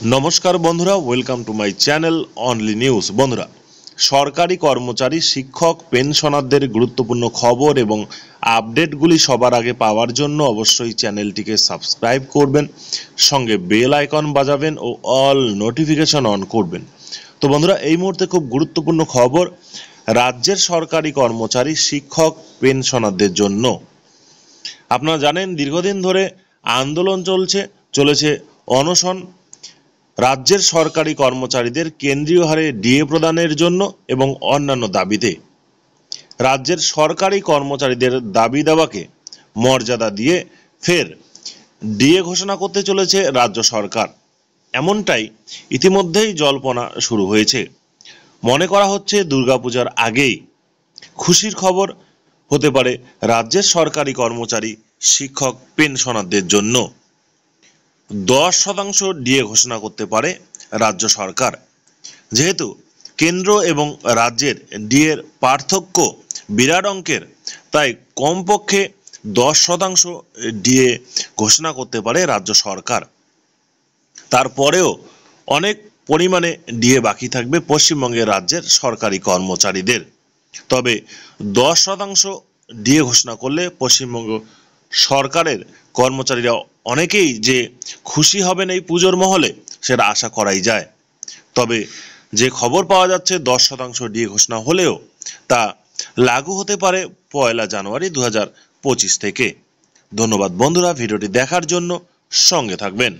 নমস্কার বন্ধুরা, welcome to my channel only news. বন্ধুরা, সরকারি কর্মচারী, শিক্ষক, পেনশনারদের গুরুত্বপূর্ণ খবর এবং আপডেটগুলি সবার আগে পাওয়ার জন্য অবশ্যই চ্যানেলটিকে সাবস্ক্রাইব করবেন, সঙ্গে বেল আইকন বাজাবেন ও অল নোটিফিকেশন অন করবেন। তো বন্ধুরা, এই মুহূর্তে খুব গুরুত্বপূর্ণ খবর রাজ্যের সরকারি কর্মচারী, শিক্ষক, পেনশনারদের জন্য। আপনারা জানেন দীর্ঘদিন ধরে আন্দোলন চলেছে অনশন রাজ্যের সরকারি কর্মচারীদের কেন্দ্রীয় হারে ডিএ প্রদানের জন্য এবং অন্যান্য দাবিতে। রাজ্যের সরকারি কর্মচারীদের দাবি দাওয়াকে মর্যাদা দিয়ে ফের ডিএ ঘোষণা করতে চলেছে রাজ্য সরকার। এমনটাই ইতিমধ্যেই জল্পনা শুরু হয়েছে। মনে করা হচ্ছে দুর্গাপূজার আগেই খুশির খবর হতে পারে রাজ্যের সরকারি কর্মচারী, শিক্ষক, পেনশনারদের জন্য। 10% ডিএ ঘোষণা করতে পারে রাজ্য সরকার। যেহেতু কেন্দ্র এবং রাজ্যের ডিএর পার্থক্য বিরাট অঙ্কের, তাই কমপক্ষে 10% ডিএ ঘোষণা করতে পারে রাজ্য সরকার। তারপরেও অনেক পরিমাণে ডিএ বাকি থাকবে পশ্চিমবঙ্গের রাজ্যের সরকারি কর্মচারীদের। তবে 10% ডিএ ঘোষণা করলে পশ্চিমবঙ্গ সরকারের কর্মচারীরা অনেকেই যে খুশি হবেন এই পুজোর মহলে, সেটা আশা করাই যায়। তবে যে খবর পাওয়া যাচ্ছে 10% ডিএ ঘোষণা হলেও তা লাগু হতে পারে 1 জানুয়ারি 2025 থেকে। ধন্যবাদ বন্ধুরা, ভিডিওটি দেখার জন্য। সঙ্গে থাকবেন।